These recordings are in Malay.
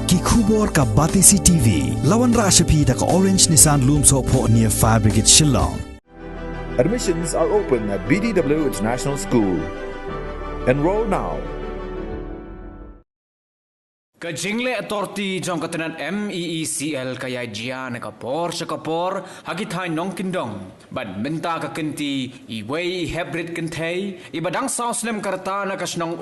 Ki khubor ka Batisi TV. Lawan Rashapi da ka Orange Nissan Lumso po near Fire Brigade Shillong. Admissions are open at BDW International School. Enroll now. Kajingle authority jong katanan MEECL kaya jia na kapor sa kapor hagitay nong kindong bad menta ka kenti iway hybrid kentay ibadang sauslem karta na kasnong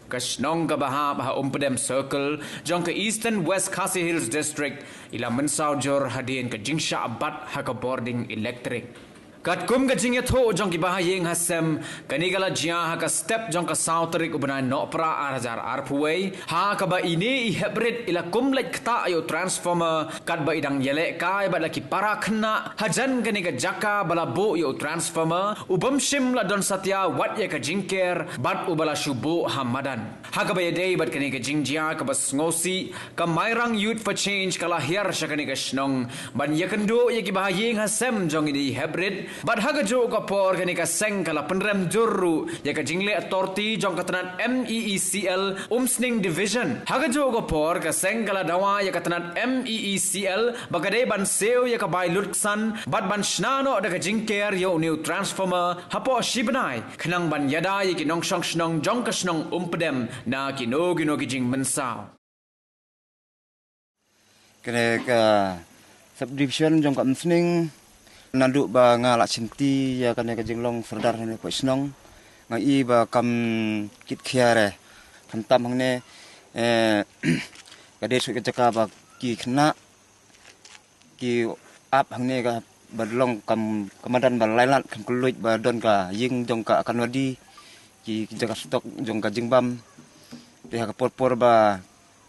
kasnong kabahab ha circle jong ka Eastern West Khasi Hills District ila mensaw jor hadin ka jingsha abat ha ka boarding electric. Kat kum gajing yato jong kibahayeng hasem kanigala jia ha ka step jong ka sauterik ubanan no pra arajar arpuway ha ka ba ini I hybrid ila kum like kta ayo transformer kat ba idang yele kai ba laki para khna hajan kaniga jaka bala bo yo transformer ubam shim la don satya wat ya ka jingker bat ubala shubu hamadan ha ka ba yadei bat kaniga jingjia ka ba ngosi ka mairang youth for change kala hiar sha kaniga snong ban yakendo ya kibahayeng hasem jong ini hybrid Bad haga jo ka por kani ka seng kala penrem jurru ya ka jingle authority jong katanan MEECL umsning division haga jo ka por ka seng kala dawa ya katanan MEECL bagade ban seo ya ka bai lutsan bad ban shnano da ka jingker yo new transformer hapo shibnai khnang ban yada ya ki nong shong shnong jong ka shnong umpedem na ki no ki jing mensao kene ka subdivision jong ka umsning Nanduk ba nga la cinti ya kan ka jinglong serdar ne ko snong ngai ba kam kit khiare phantam hangne ka de su ka jaka ba ki khna ki ap hangne ka badlong kam kamadan ba lailat kam kuluit ba don ka ying jong ka akan wadi ki jaka stok jong ka jingbam de ka por ba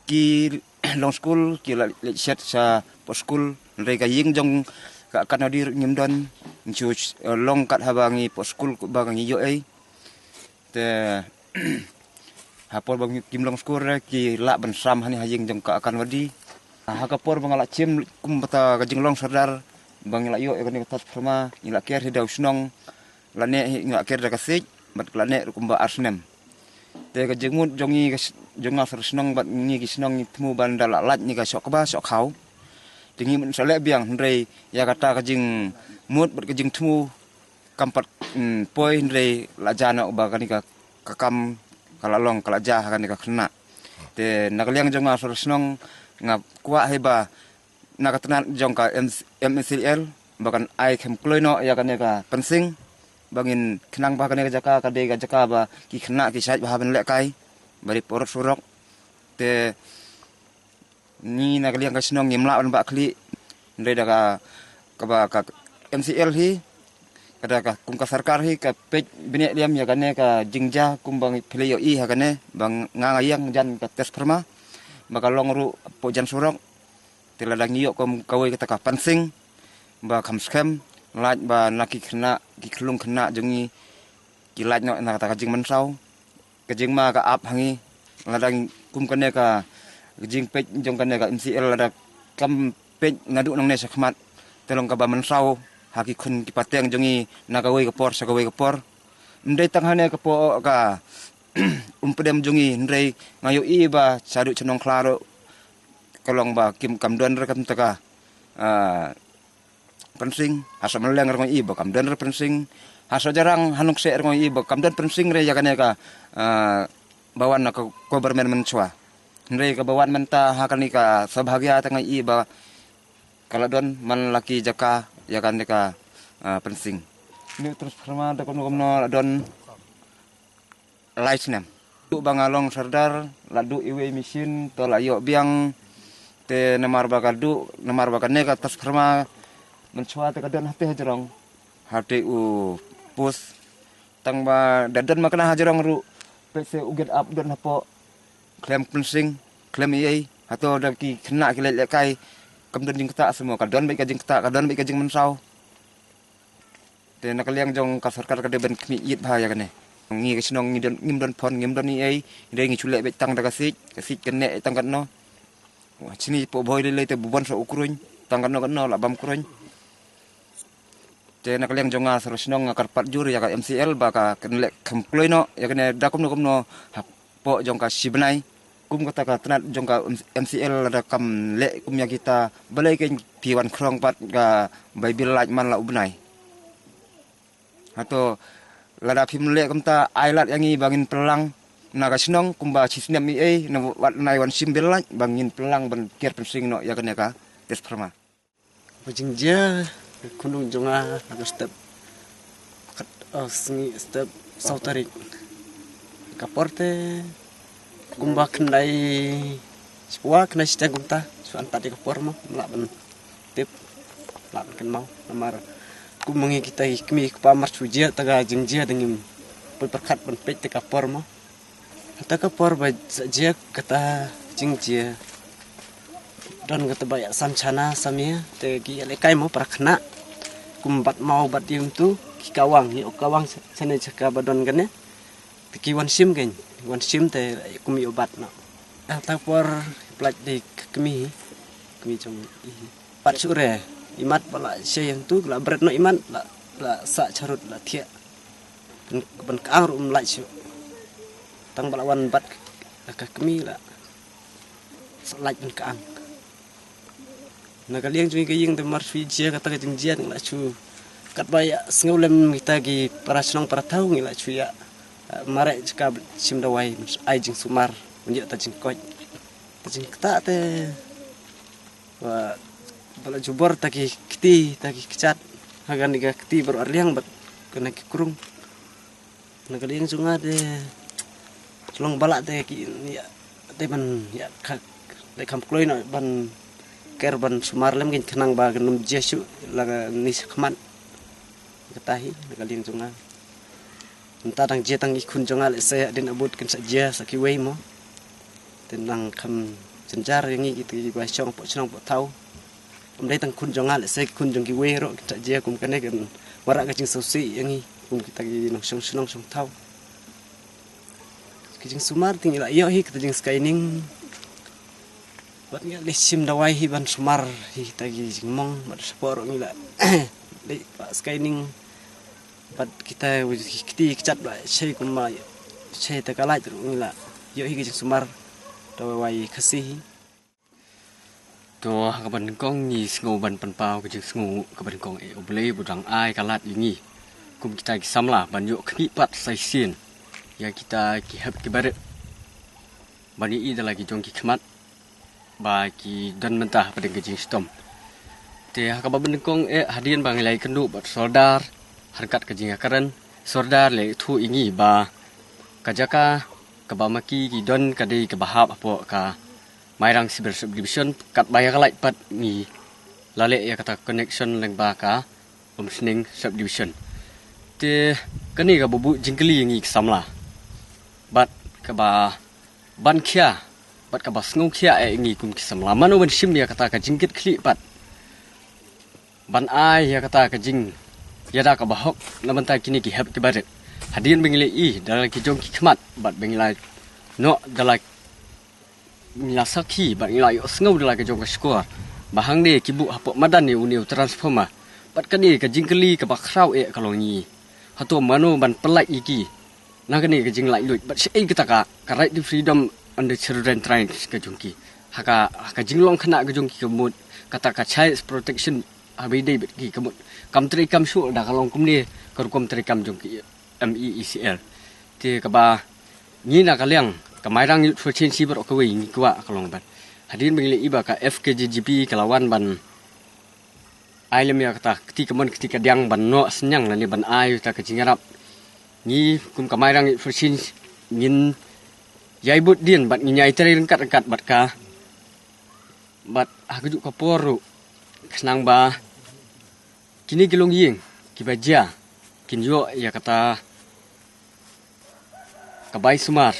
ki long school ki la set sa po school re ka ying jong ka kanadir ngimdon chuch long kat habangi po school ko bangi yo ai te hapor bang kimlong school ki la ban sam hani haying jong ka akan wadi ha kapor bang la chim kum bata ka jinglong sardar bang la yo ka ni tat pharma ni la ker hidau snong la ne ni la ker da ka sik bat la ne kum ba arsnem te ka jingmut jongi jonga sar snong bat ni ki snong tmu ban da la lat ni ka sok ba sok khau tingi men sale biang hrei ya kata kajing mut ber kajing tmu kampat poi hrei la jana uba kani ka kakam kala long kala jah kani ka khna te nakaliang jonga sorsnong ngap kwa heba nakatna jong ka MCL bakan ai kem kloino ya kani ka pensing bangin khnang ba kani ka jaka ka de ka jaka ba ki khna ki sai ba ben le kai bari porok surok te ni nakaliang ka snong ngimla on ba kli ndai da ka ba ka MCL hi kada ka kum ka sarkar hi ka pej bine liam ya kane ka jingja kum bang phleyo I ha kane bang ngangayang jan ka tes pharma baka longru po jan surok tiladang yo kom kawai ka ka pansing ba kham scam laj ba naki khna ki khlung khna jongi ki laj no na ka jing mansau ka jing ma ka ap hangi ladang kum kane ka jing pej jong kan ka MCL ada kam pej ngadu nang ne sakmat telong ka ba mansau haki khun ki pateng jongi nakawai ka por sakawai ka por ndai tanghane ka po ka umpedem jongi ndai ngayo I ba sadu chenong klaro kolong ba kim kamdon rekam taka pensing asa meleng rong I ba kamdon re pensing asa jarang hanuk se rong I ba kamdon pensing re ya kane ka bawan na ka government menswa Ndai ka bawan menta hakani ka sabhagya tanga I ba kala don man laki jaka ya kan ka pensing ni terus perma da kono don license du bangalong sardar ladu iwe mesin to la yo biang te namar bakadu namar bakane ka tas perma menchwa te kadon hate hajarong hate u pus tang ba dadan makna hajarong ru pese uget up don hapo klem pensing klem ei atau daki kena ki lek kai kamdon jing kata semua kadon baik kajing kata kadon baik kajing mensau te nakaliang jong ka sarkar ka deben kmi yit ba ya kane ngi ka sinong ngimdon pon ngimdon ni ei dei ngi chule bet tang daga sik kene tang kan no wa chini po boy le te bubon so ukruñ tang kan no la bam kruñ te nakaliang jong nga sarsinong karpat jur ya ka MCL ba ka kenlek kemkloino ya kane dakom no po jong ka sibnai kum kata ka tenat jongka MCL ada kam le kum ya kita balai ke piwan krong pat ga Bible laj man la ubnai atau lada pim le kum ta ailat yangi bangin pelang naga sinong kumba cisnem mi na wat nai wan sim belaj bangin pelang ban kier pensing no ya kan ya ka tes perma bajing dia kunung jonga aga step step sautarik kaporte kumba kendai semua kena sita gumta suan tadi kapor mo laban tip laban kan mau namar kumengi kita kemi pamar sujia taga jengjia dengan perkat penpet te kapor mo ta kapor ba jia kata jengjia dan kata banyak sancana samia te gi lekai mo prakna kumbat mau bat dium tu ki kawang sana caka badon kan ya ki wan sim kan wan sim te kumi obat no ta por plat di kemi jong pat sure imat bala se yang tu la bret no iman la sa charut la thia ban kang rum la chu tang bala wan bat ka kemi la laj ban kang naga liang cumi kaying te mar fi jia kata jeng jia la chu kat baya sngolem kita gi para senang para tahu ngila chu ya marek jika sim dawai ai jing sumar menjak ta jing koj ta jing kta te wa bala jubor ta ki kiti ta ki kicat hagan diga kiti baru arliang bat kena ki kurung naga liang sunga de long bala te ki ya te ban ya ka le kam kloi no ban kerban sumar lem gin kenang ba genum jesu laga nis khaman katahi galing junga entah dang je tang ikun junga le saya din abut ken saja sakiwei mo tenang kam jenjar yang gitu di ba chong po tau dai tang kun junga le saya kun jong ki wei ro kita je kum kene gen wara ka jing sosi yang kum kita gi nong song tau kijing sumar tinggal iyo hi kita jing skyning bat ngi le sim dawai hi ban sumar hi tagi jingmong bat spor ngila le skyning bat kita kiti kicat ba sei kuma sei ta kalai tu ngila yo hi jing sumar dawai kasih to ka ban kong ni sngo ban pan pau ka jing sngo ka ban kong e oblei budang ai kalat yingi kum kita ki samla ban yo khmi pat sai sin ya kita ki hab ki bare bani i da lagi jong ki khmat bagi dan mentah pada gejing stom. Te hakaba benekong hadian bang lai kendu bat soldar harkat gejing akaran soldar le thu ingi ba kajaka kabamaki ki don kadai kabahap apo ka mairang cyber subdivision kat bayar lai pat ni lale ya kata connection leng ba ka umsning subdivision. Te kani ka bubu jingkeli ingi samla. Bat kaba ban khia bat ka bas ngau khia ngi kum ki samla mano ban sim ya kata ka jingkit khli pat ban ai ya kata ka jing ya da ka bahok na ban ta kini ki heb ki baret hadin bengile i dal ki jong ki khmat bat bengila no dalak mila sakhi bat ngila yo ngau dalak ka jong ka skor bahang ne ki bu hapok madan ni uniu transformer bat ka ni ka jingkeli ka ba khrau kalongi hato mano ban pelai iki na ka ni ka jing lai lut bat sei kita ka right to freedom under children rights ka jungki haka jinglong khana ka jungki kemut kata ka child protection abide ki kemut kam tri kam su da kalong kumni karukom tri kam jungki MEECL ti ka ba ni na kalyang kamairang youth for change ber ka wei ni kwa kalong ban hadin bengile iba ka FKJGP kalawan ban ailem ya kata ketika diang ban no senyang ni ban ayu ta ka jingarap ni kum kamairang youth for change ngin yai but din bat nyai teri rengkat bat ka bat aku juk kaporu senang ba kini gelong ying kibaja kinyo ya kata kabai sumar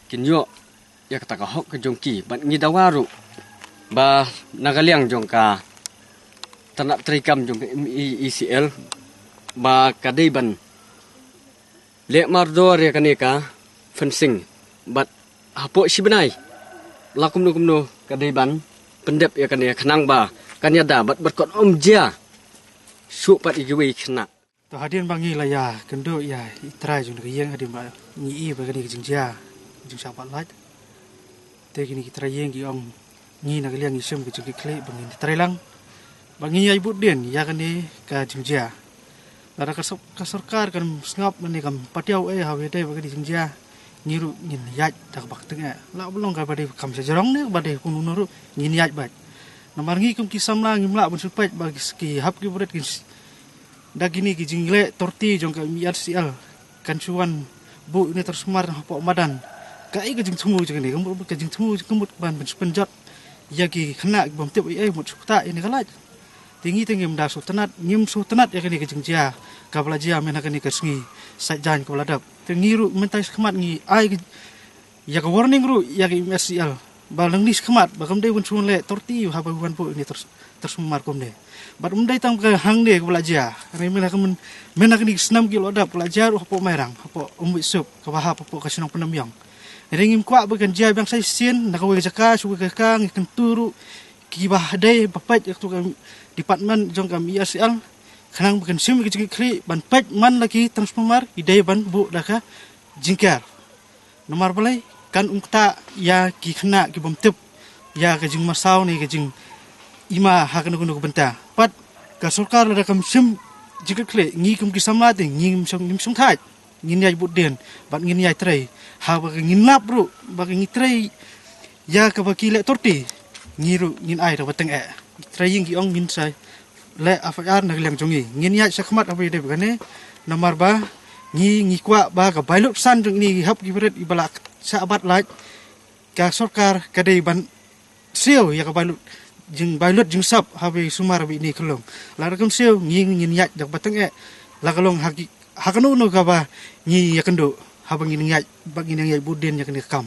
kinyo ya kata ka hok ke jongki bat ngidawaru ba nagaliang jongka tanap trikam jong MEECL ba kadaiban le mardor ya kaneka fencing bat hapo sibenai lakum no kadaiban pendep ya kan ya kenang ba kan ya da bat berkot omja su pat igiwe khna to hadian bangi la ya kendo ya itrai jun ke yang hadian ba ni i ba ni jingja jing sa pat lait te gini kita yang gi ong ni nak liang isem ke jengki kle bangin terelang bangi ai budien ya kan ni ka jingja lara ka sarkar kan ngap mani kam patiau hawe dai bagi jingja ngiru ngin yat dak bak tengah la belong ka bade kam sejarong ne bade kununuru ngin yat bat namar ngi kum kisam la ngimla bun supait bagi ski hap ki buret kis dagini ki jingle torti jong ka MRCL kan cuan bu ini tersumar pok madan kai ke jing thumu jeng ni kamu ke jing thumu kemut ban penjat ya ki kena bom tip mut suta ini kalaj tinggi mda su tenat ngim su tenat ya kini ke jing jia ka belajia mena kini ke sngi sai jan ko ladap tengiru mentai khmat ngi ai ya ka warning ru ya ki MRCL balang ni khmat bakam dei bun sun le torti ha ba wan bu ini tersumar kom ne bat mdai tang ke hang de belajia remena kemen mena kini 6 kilo ladap belajar pok merang pok umbi sup ka bah pok ka sinong penamyang ringim kwa bagan jia bang sai sien nak we jaka su ke kang ikan turu ki bah dai bapat tu department jong kam MRCL kanang bagan sim ke kri ban pat man lagi transformer idai ban bu daka jingkar nomor balai kan ungta ya ki khna ki bom tip ya ke jing masau ni ke jing ima ha kan ku benta pat ka sarkar da kam sim jika kle ngi kum ki samla te ngi song thai ngin yai budien bat ngin yai trai ha ba ngin lap bro ba ngi trai ya ka ba ki le torti ngiru ngin ai da bateng trai ngi ong ngin sai le afar na leng jongi ngin yai sakmat apa de begane nomor ba ngi kwa ba ka bailuk san jong ni hap ki beret ibalak sahabat laj ka sarkar ka dei ban sio ya ka bailuk jing bailut jing sap habi sumar bi ni kelong larakam sio ngin yat dak bateng la kalong haki hakanu no ka ba ni yakendo habang ngin yat bagi nang yat budin yakni kam